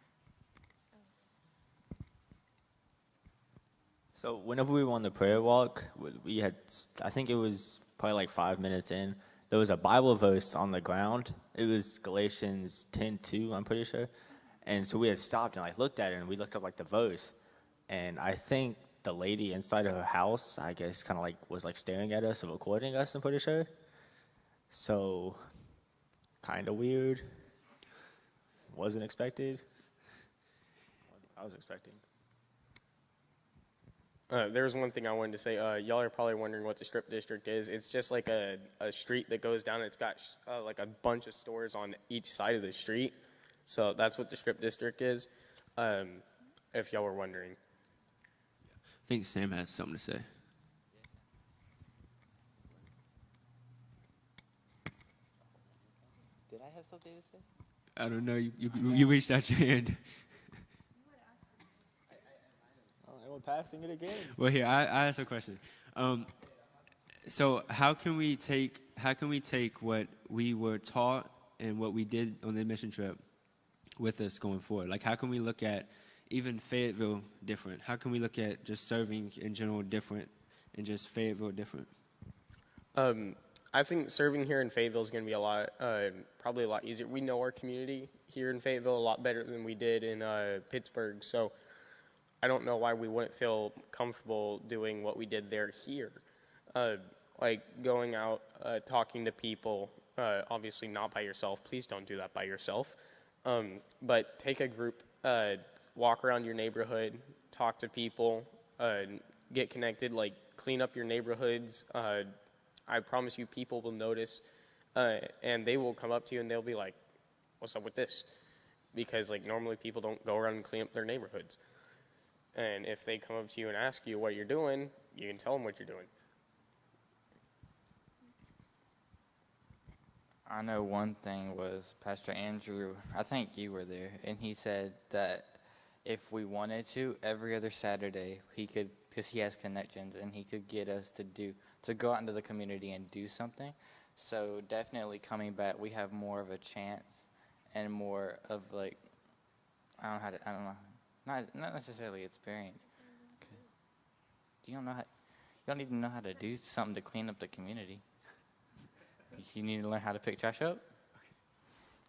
So whenever we were on the prayer walk, we had, I think it was probably like 5 minutes in, there was a Bible verse on the ground. It was Galatians 10:2, I'm pretty sure. And so we had stopped and like looked at it, and we looked up like the verse. And I think the lady inside of her house, I guess, kind of like was like staring at us and recording us, I'm pretty sure. So kind of weird. Wasn't expected. I was expecting. There's one thing I wanted to say. Y'all are probably wondering what the Strip District is. It's just like a street that goes down. It's got like a bunch of stores on each side of the street. So that's what the Strip District is, if y'all were wondering. I think Sam has something to say. Did I have something to say? I don't know. You reached out your hand. And we're passing it again. Well, here I ask a question. So how can we take what we were taught and what we did on the mission trip with us going forward? Like, how can we look at even Fayetteville different? How can we look at just serving in general different and just Fayetteville different? I think serving here in Fayetteville is going to be probably a lot easier. We know our community here in Fayetteville a lot better than we did in Pittsburgh, so I don't know why we wouldn't feel comfortable doing what we did there here. Like going out, talking to people, obviously not by yourself. Please don't do that by yourself. But take a group, walk around your neighborhood, talk to people, get connected. Like clean up your neighborhoods. I promise you, people will notice, and they will come up to you and they'll be like, "What's up with this?" Because like normally people don't go around and clean up their neighborhoods. And if they come up to you and ask you what you're doing, you can tell them what you're doing. I know one thing was Pastor Andrew, I think you were there, and he said that if we wanted to, every other Saturday, he could, because he has connections, and he could get us to go out into the community and do something. So definitely coming back, we have more of a chance and more of like, I don't know, not necessarily experience. You don't even know how to do something to clean up the community. You need to learn how to pick trash up.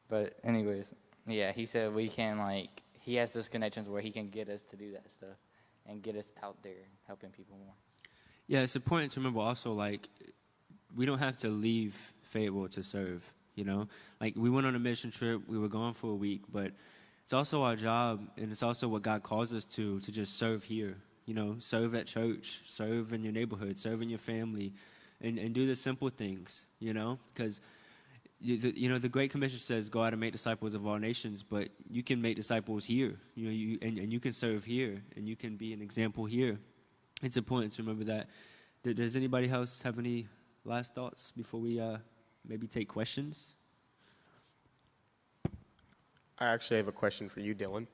But anyways, yeah, he said we can he has those connections where he can get us to do that stuff and get us out there helping people more. Yeah, it's important to remember also, we don't have to leave Fayetteville to serve, we went on a mission trip, we were gone for a week, but it's also our job, and it's also what God calls us to just serve here, serve at church, serve in your neighborhood, serve in your family, and do the simple things, because the Great Commission says go out and make disciples of all nations, but you can make disciples here, and you can serve here, and you can be an example here. It's important to remember that. Does anybody else have any last thoughts before we maybe take questions? I actually have a question for you, Dylan.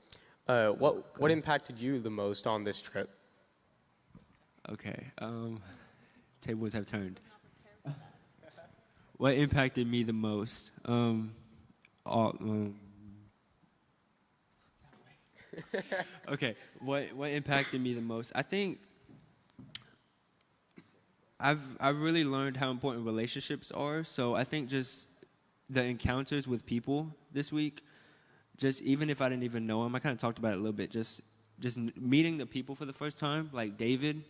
What impacted you the most on this trip? Okay. Tables have turned. What impacted me the most? Okay. What impacted me the most? I think I've really learned how important relationships are. So I think just the encounters with people this week, just even if I didn't even know them, I kind of talked about it a little bit. Just meeting the people for the first time, like David,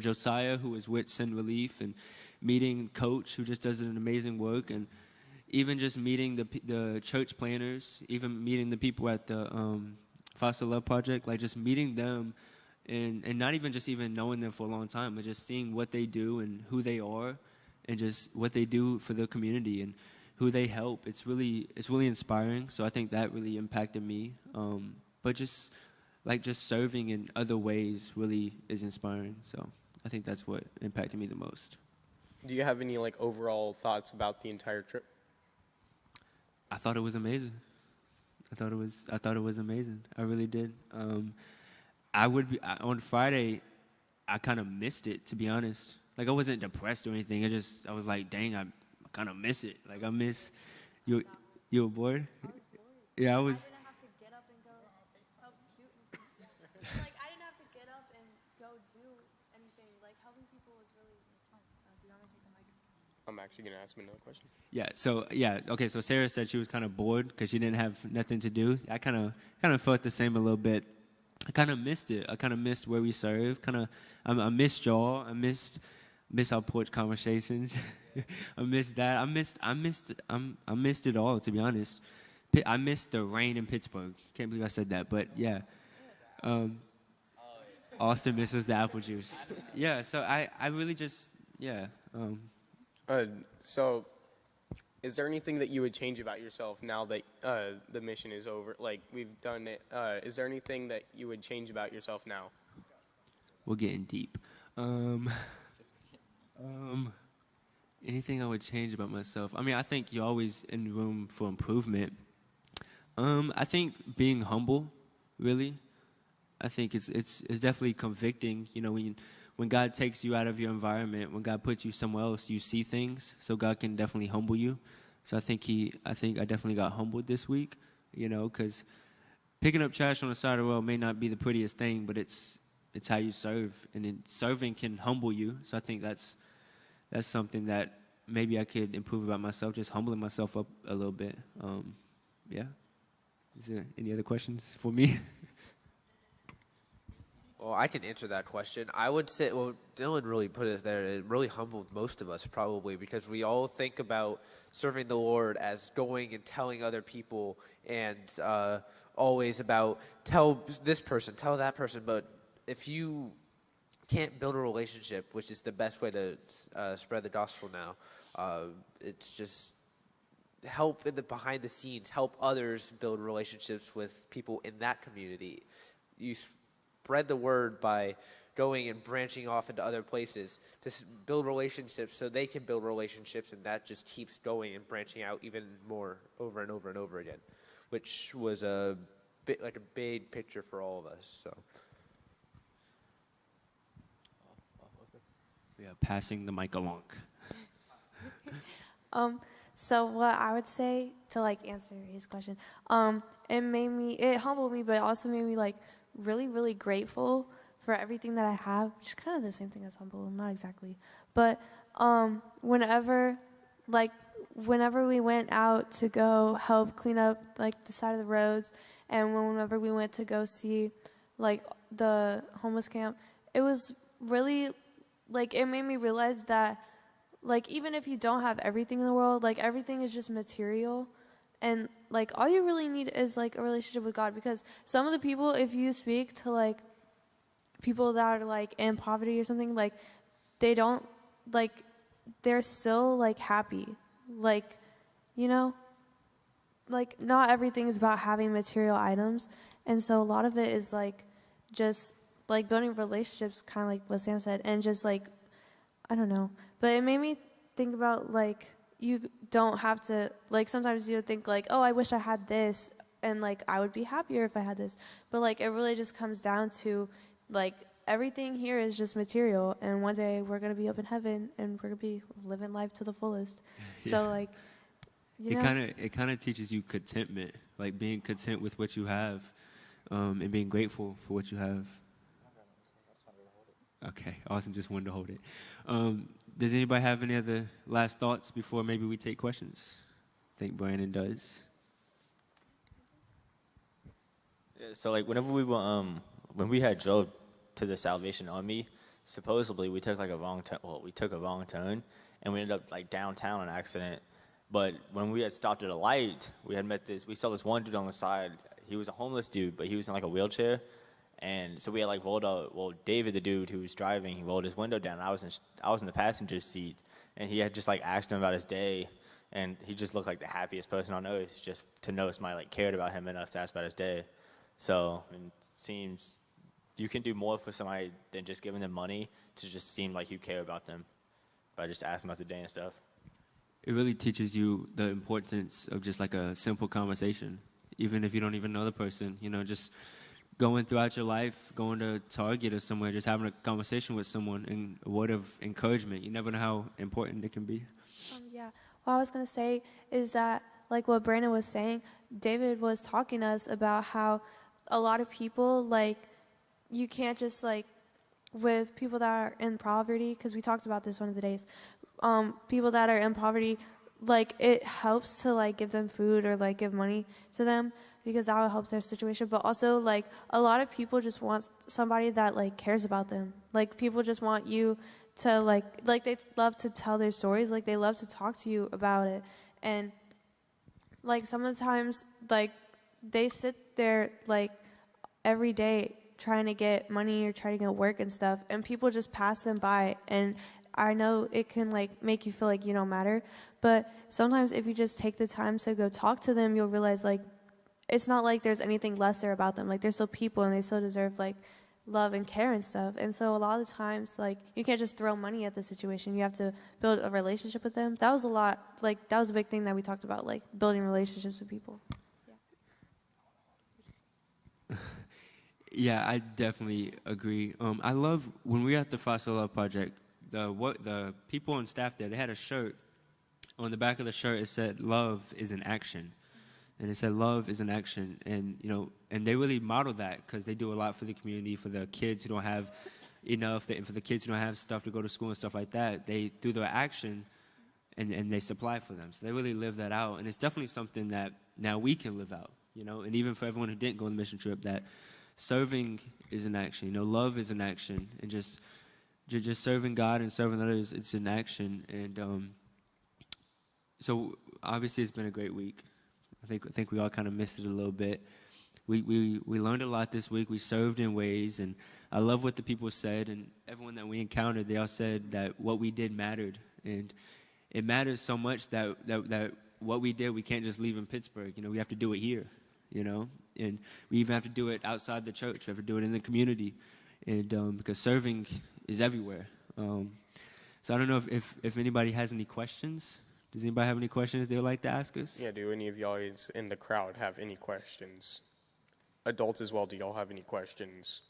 Josiah, who was with Send Relief, and meeting Coach, who just does an amazing work, and even just meeting the church planners, even meeting the people at the Foster Love Project, just meeting them, and not even just even knowing them for a long time, but just seeing what they do and who they are, and just what they do for the community and who they help. It's really inspiring. So I think that really impacted me. But just serving in other ways really is inspiring. So I think that's what impacted me the most. Do you have any overall thoughts about the entire trip? I thought it was amazing. I thought it was amazing. I really did. On Friday, I kind of missed it, to be honest. I wasn't depressed or anything. I was like, dang, I kind of miss it. I miss you. You were bored? Yeah, I was. I didn't have to get up and go help do anything. I didn't have to get up and go do anything. Helping people was really fun. Do you want to take the mic? I'm actually going to ask him another question. Yeah. So okay. So Sarah said she was kind of bored because she didn't have nothing to do. I kind of felt the same a little bit. I kind of missed it. I kind of missed where we serve. I missed y'all. I missed our porch conversations. I missed that. I missed it all, to be honest. I missed the rain in Pittsburgh. Can't believe I said that, but yeah. Austin misses the apple juice. Yeah. So I really just So, is there anything that you would change about yourself now that the mission is over? We've done it. Is there anything that you would change about yourself now? We're getting deep. Anything I would change about myself? I think you're always in room for improvement. I think being humble, really. I think it's definitely convicting. When God takes you out of your environment, when God puts you somewhere else, you see things. So God can definitely humble you. So I think I definitely got humbled this week. Because picking up trash on the side of the road may not be the prettiest thing, but it's how you serve, and serving can humble you. So I think that's something that maybe I could improve about myself, just humbling myself up a little bit. Yeah. Is there any other questions for me? Well, I can answer that question. I would say, Dylan really put it there. It really humbled most of us, probably, because we all think about serving the Lord as going and telling other people, and always about tell this person, tell that person. But if you can't build a relationship, which is the best way to spread the gospel now. It's just help in the behind the scenes, help others build relationships with people in that community. You spread the word by going and branching off into other places to build relationships so they can build relationships, and that just keeps going and branching out even more over and over and over again, which was a bit like a big picture for all of us. So We are passing the mic along. So what I would say to like answer his question, it humbled me, but it also made me like really, really grateful for everything that I have, which is kind of the same thing as humble, not exactly. But whenever we went out to go help clean up like the side of the roads, and whenever we went to go see like the homeless camp, it was really like it made me realize that like even if you don't have everything in the world, like everything is just material, and like all you really need is like a relationship with God. Because some of the people, if you speak to like people that are like in poverty or something, like they don't like they're still like happy, like, you know, like not everything is about having material items. And so a lot of it is like just like building relationships, kind of like what Sam said, and just like I don't know, but it made me think about like you don't have to like sometimes you think like, oh, I wish I had this and like I would be happier if I had this, but like it really just comes down to like everything here is just material, and one day we're gonna be up in heaven and we're gonna be living life to the fullest. So like, you know, It kind of teaches you contentment, like being content with what you have, and being grateful for what you have. Okay, Austin just wanted to hold it. Does anybody have any other last thoughts before maybe we take questions? I think Brandon does. Yeah, so like whenever we were, when we had drove to the Salvation Army, supposedly we took like a wrong turn. Well, we took a wrong turn, and we ended up like downtown on accident. But when we had stopped at a light, we saw this one dude on the side. He was a homeless dude, but he was in like a wheelchair. And so we had like David, the dude who was driving, he rolled his window down. I was in the passenger seat, and he had just like asked him about his day, and he just looked like the happiest person on earth, just to know somebody like cared about him enough to ask about his day. So it seems you can do more for somebody than just giving them money to just seem like you care about them by just asking about the day and stuff. It really teaches you the importance of just like a simple conversation, even if you don't even know the person, you know, just going throughout your life, going to Target or somewhere, just having a conversation with someone and a word of encouragement. You never know how important it can be. Yeah. What I was going to say is that, like what Brandon was saying, David was talking to us about how a lot of people, like, you can't just, like, with people that are in poverty, because we talked about this one of the days, people that are in poverty, like, it helps to, like, give them food or, like, give money to them, because that will help their situation. But also, like, a lot of people just want somebody that, like, cares about them. Like, people just want you to, like they love to tell their stories. Like, they love to talk to you about it. And, like, sometimes, like, they sit there, like, every day trying to get money or trying to get work and stuff, and people just pass them by. And I know it can, like, make you feel like you don't matter. But sometimes if you just take the time to go talk to them, you'll realize, like, it's not like there's anything lesser about them. Like, they're still people, and they still deserve, like, love and care and stuff. And so a lot of the times, like, you can't just throw money at the situation. You have to build a relationship with them. That was a lot, like, that was a big thing that we talked about, like, building relationships with people. Yeah, I definitely agree. I love when we were at the Foster Love Project, the people on staff there, they had a shirt. On the back of the shirt, it said, "Love is an action." And it said, "Love is an action." And, you know, and they really model that because they do a lot for the community, for the kids who don't have enough, and for the kids who don't have stuff to go to school and stuff like that. They, through their action, and they supply for them. So they really live that out. And it's definitely something that now we can live out, you know. And even for everyone who didn't go on the mission trip, that serving is an action. You know, love is an action. And just serving God and serving others, it's an action. And so obviously it's been a great week. I think we all kind of missed it a little bit. We learned a lot this week. We served in ways, and I love what the people said, and everyone that we encountered, they all said that what we did mattered. And it matters so much that what we did, we can't just leave in Pittsburgh. You know, we have to do it here, you know. And we even have to do it outside the church. We have to do it in the community. And because serving is everywhere. So I don't know if anybody has any questions. Does anybody have any questions they would like to ask us? Yeah, do any of y'all in the crowd have any questions? Adults as well, do y'all have any questions?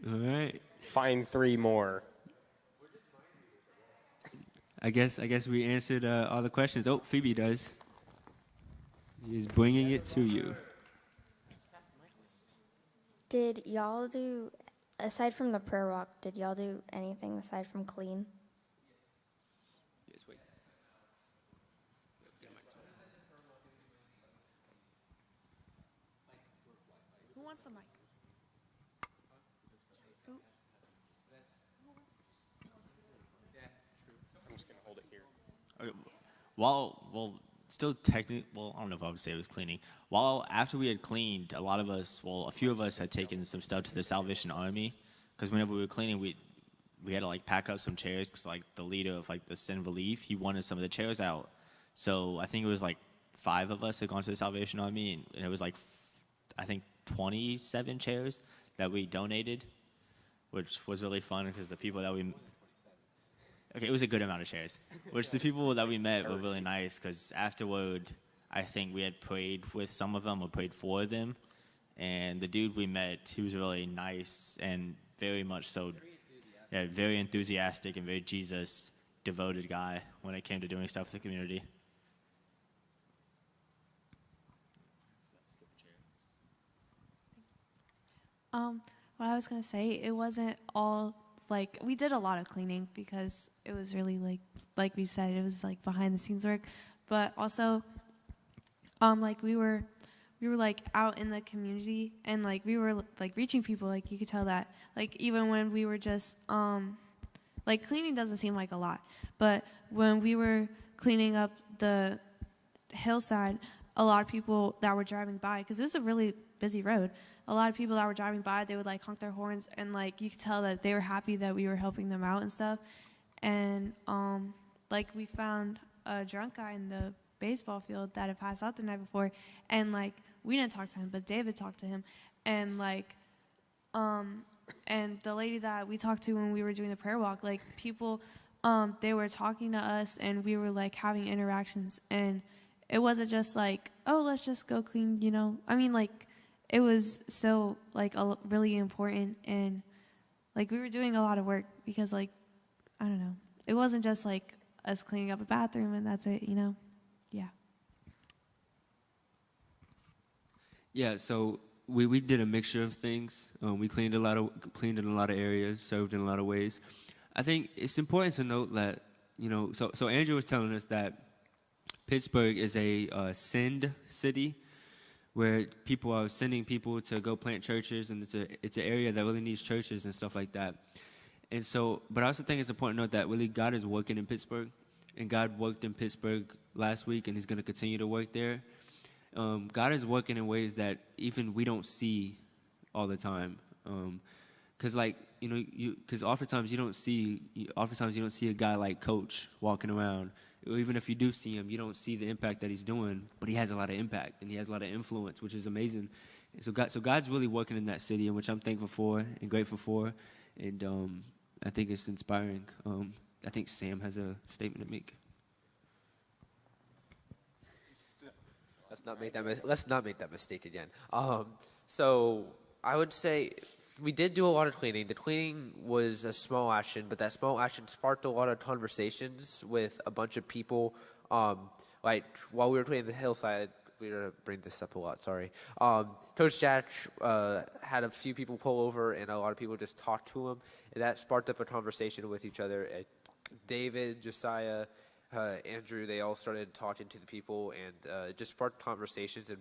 All right. Find 3 more. I guess we answered all the questions. Oh, Phoebe does. He's bringing it to you. Did y'all do, aside from the prayer walk, did y'all do anything aside from clean? Yes, wait. Who wants the mic? I'm just going to hold it here. Okay. I don't know if I would say it was cleaning. After we had cleaned, a few of us had taken some stuff to the Salvation Army, because whenever we were cleaning, we had to like pack up some chairs, because like the leader of like the Sin Relief, he wanted some of the chairs out. So I think it was like 5 of us had gone to the Salvation Army, and it was like I think 27 chairs that we donated, which was really fun because the people that it was a good amount of chairs, which the people that we met were really nice, because afterward, I think we had prayed with some of them or prayed for them, and the dude we met, he was really nice and very much so, very enthusiastic and very Jesus devoted guy when it came to doing stuff for the community. What I was gonna say, it wasn't all like, we did a lot of cleaning because it was really like we said, it was like behind the scenes work, but also like we were like out in the community, and like we were like reaching people. Like you could tell that, like even when we were just like cleaning doesn't seem like a lot, but when we were cleaning up the hillside, a lot of people that were driving by, because it was a really busy road, a lot of people that were driving by, they would like honk their horns, and like you could tell that they were happy that we were helping them out and stuff. And like we found a drunk guy in the baseball field that had passed out the night before, and like we didn't talk to him, but David talked to him, and like and the lady that we talked to when we were doing the prayer walk, like people they were talking to us, and we were like having interactions, and it wasn't just like, oh, let's just go clean, you know. I mean, like, it was so like really important, and like we were doing a lot of work, because like, I don't know, it wasn't just like us cleaning up a bathroom and that's it, you know. Yeah. Yeah, so we did a mixture of things. We cleaned in a lot of areas, served in a lot of ways. I think it's important to note that, you know, so Andrew was telling us that Pittsburgh is a send city, where people are sending people to go plant churches, and it's an area that really needs churches and stuff like that. And so, but I also think it's important to note that really God is working in Pittsburgh, and God worked in Pittsburgh last week, and He's going to continue to work there. God is working in ways that even we don't see all the time, because like, you know, because oftentimes you don't see a guy like Coach walking around. Even if you do see him, you don't see the impact that he's doing, but he has a lot of impact, and he has a lot of influence, which is amazing. And so God's really working in that city, in which I'm thankful for and grateful for, and I think it's inspiring. I think Sam has a statement to make. Let's not make that mistake again. So I would say we did do a lot of cleaning. The cleaning was a small action, but that small action sparked a lot of conversations with a bunch of people. Like while we were cleaning the hillside, we're gonna bring this up a lot. Sorry. Coach Jack had a few people pull over, and a lot of people just talked to him, and that sparked up a conversation with each other. David, Josiah, Andrew, they all started talking to the people, and it just sparked conversations, and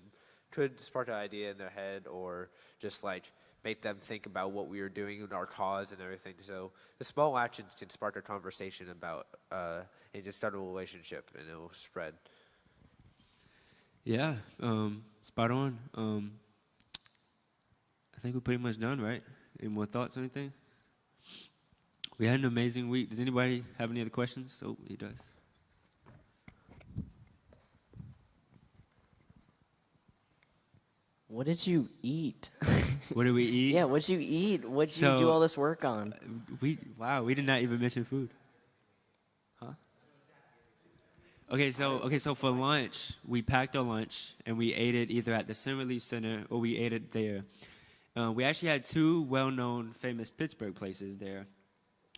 could spark an idea in their head, or just like make them think about what we were doing and our cause and everything. So the small actions can spark a conversation about and just start a relationship, and it will spread. Yeah, spot on. I think we're pretty much done, right? Any more thoughts or anything? We had an amazing week. Does anybody have any other questions? Oh, he does. What did you eat? What did we eat? Yeah, what'd you eat? What'd you do all this work on? We did not even mention food. Huh? Okay, so for lunch, we packed our lunch and we ate it either at the Center Relief Center or we ate it there. We actually had two well-known, famous Pittsburgh places there.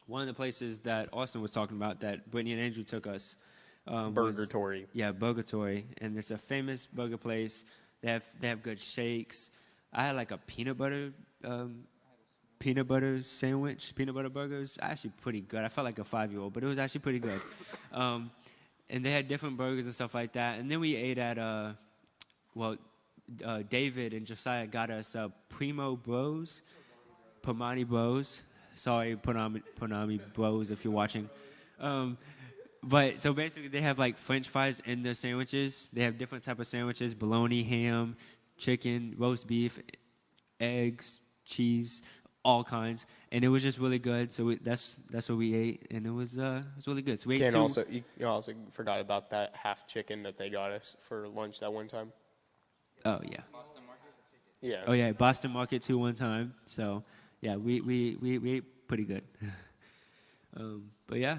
One of the places that Austin was talking about that Brittany and Andrew took us. Burgatory. Burgatory, and it's a famous burger place. They have good shakes. I had like a peanut butter sandwich, peanut butter burgers. Actually pretty good. I felt like a 5-year-old, but it was actually pretty good. And they had different burgers and stuff like that. And then we ate at David and Josiah got us Pomani Bros. Sorry, Ponami Bros, if you're watching. But so basically, they have like French fries in their sandwiches. They have different type of sandwiches: bologna, ham, chicken, roast beef, eggs, cheese, all kinds. And it was just really good. So that's what we ate, and it was really good. So we ate two. You also forgot about that half chicken that they got us for lunch that one time. Oh yeah. Boston Market? Yeah. Oh yeah, Boston Market too one time. So yeah, we ate pretty good. But yeah.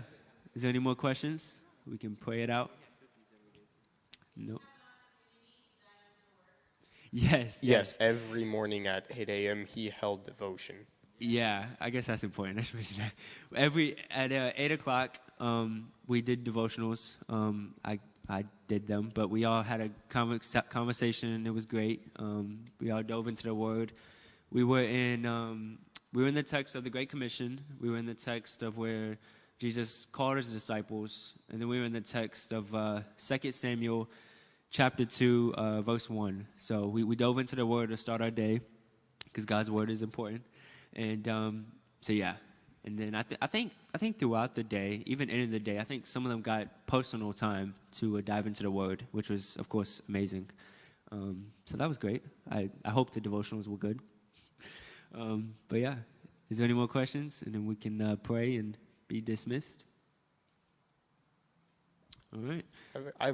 Is there any more questions? We can pray it out. No. Yes. Every morning at 8 a.m. he held devotion. Yeah, I guess that's important. I should mention that. At 8 o'clock, we did devotionals. I did them, but we all had a conversation. It was great. We all dove into the Word. We were in the text of the Great Commission. We were in the text of where Jesus called his disciples, and then we were in the text of 2 Samuel chapter 2, verse 1. So we dove into the Word to start our day, because God's Word is important. And so yeah, and then I think throughout the day, even ending the day, I think some of them got personal time to dive into the Word, which was of course amazing. So that was great. I hope the devotionals were good. But yeah, is there any more questions? And then we can pray and be dismissed. All right.